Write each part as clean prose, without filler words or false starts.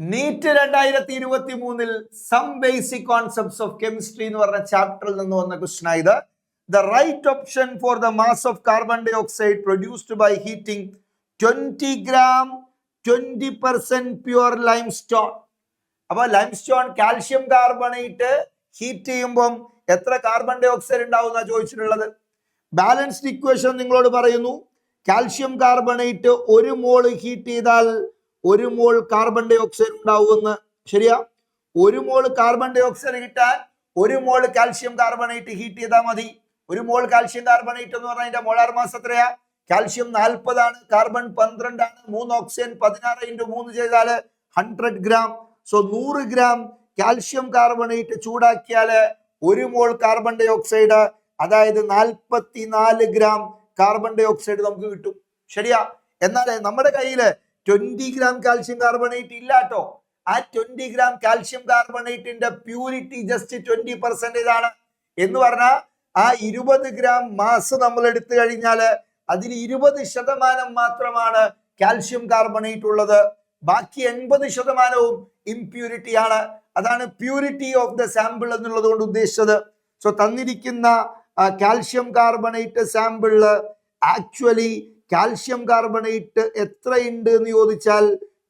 NEET 2023 some basic concepts of chemistry എന്ന് പറഞ്ഞ ചാപ്റ്ററിൽ നിന്ന് വന്ന ക്വസ്റ്റൻ ആയത്. The right option for the mass of carbon dioxide produced by heating 20 gram 20% pure limestone. അപ്പൊ limestone calcium carbonate heat ചെയ്യുമ്പോൾ എത്ര carbon dye oxide ഉണ്ടാവും എന്നാ ചോദിച്ചിട്ടുള്ളത്. ബാലൻസ്ഡ് ഇക്വേഷൻ നിങ്ങളോട് പറയുന്നു, കാൽഷ്യം കാർബണേറ്റ് 1 മോള് ഹീറ്റ് ചെയ്താൽ 1 മോൾ കാർബൺ ഡൈ ഓക്സൈഡ് ഉണ്ടാവുമെന്ന്. ശരിയാ? 1 മോൾ കാർബൺ ഡൈ ഓക്സൈഡ് കിട്ടാൻ 1 മോൾ കാൽഷ്യം കാർബണേറ്റ് ഹീറ്റ് ചെയ്താൽ മതി. 1 മോൾ കാൽഷ്യം കാർബണേറ്റ് എന്ന് പറഞ്ഞാൽ അതിന്റെ മോളാർ മാസ് എത്രയാ? കാൽഷ്യം 40 ആണ്, കാർബൺ 12 ആണ്, 3 ഓക്സിജൻ 16 × 3 ചെയ്താൽ 100 gram. So 100 gram calcium carbonate ചൂടാക്കിയാൽ 1 മോൾ കാർബൺ ഡൈ ഓക്സൈഡ്, അതായത് 44 gram കാർബൺ ഡൈ ഓക്സൈഡ് നമുക്ക് കിട്ടും. ശരിയാ? എന്നാൽ നമ്മുടെ കയ്യില് 20 gram കാൽഷ്യം കാർബണേറ്റ് ഇല്ല കേട്ടോ. ആ 20 gram കാൽഷ്യം കാർബണേറ്റിന്റെ പ്യൂരിറ്റി ജസ്റ്റ് 20% ആണ്. എന്ന് പറഞ്ഞാൽ ആ 20 gram മാസ് നമ്മൾ എടുത്തു കഴിഞ്ഞാൽ അതിൽ 20% മാത്രമാണ് കാൽഷ്യം കാർബണേറ്റ് ഉള്ളത്. ബാക്കി 80%വും ഇംപ്യൂരിറ്റി ആണ്. അതാണ് പ്യൂരിറ്റി ഓഫ് ദ സാമ്പിൾ എന്നുള്ളത് കൊണ്ട് ഉദ്ദേശിച്ചത്. സോ തന്നിരിക്കുന്ന കാൽഷ്യം കാർബണേറ്റ് സാമ്പിളില് ആക്ച്വലി കാൽഷ്യം കാർബണേറ്റ് എത്രയുണ്ട് എന്ന് ചോദിച്ചാൽ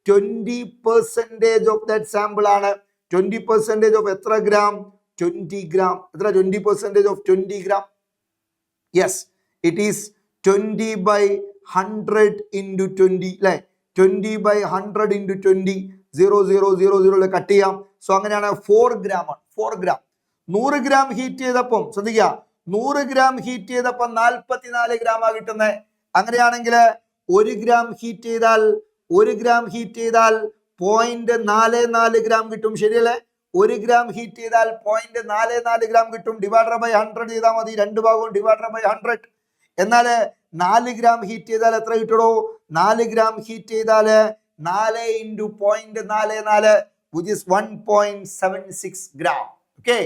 20% ഓഫ് ദാറ്റ് സാമ്പിൾ ആണ്. 20% ഓഫ് എത്ര ഗ്രാം? 20 gram. എത്ര? 20% of 20 gram. Yes, it is 20/100 × 20 അല്ലെ? 20/100 × 20 0000 കട്ട് ചെയ്യാം. സോ അങ്ങനെയാണ് 4 gram ആണ്. 4 gram 100 gram ഹീറ്റ് ചെയ്തപ്പം ശ്രദ്ധിക്കുക, 100 gram ഹീറ്റ് ചെയ്തപ്പം 44 gram ആ കിട്ടുന്നത്. അങ്ങനെയാണെങ്കിൽ 1 gram ഹീറ്റ് ചെയ്താൽ 0.44 gram കിട്ടും. ശരിയല്ലേ? 1 gram ഹീറ്റ് ചെയ്താൽ 0.44 gram കിട്ടും. ഡിവൈഡഡ് ബൈ 100 ചെയ്താൽ മതി. 2 ഭാഗവും ഡിവൈഡഡ് ബൈ 100. എന്നാൽ 4 gram ഹീറ്റ് ചെയ്താൽ എത്ര കിട്ടുമോ? 4 gram ഹീറ്റ് ചെയ്താൽ 4 × 0.44 which is 1.76 gram. ഓക്കെ.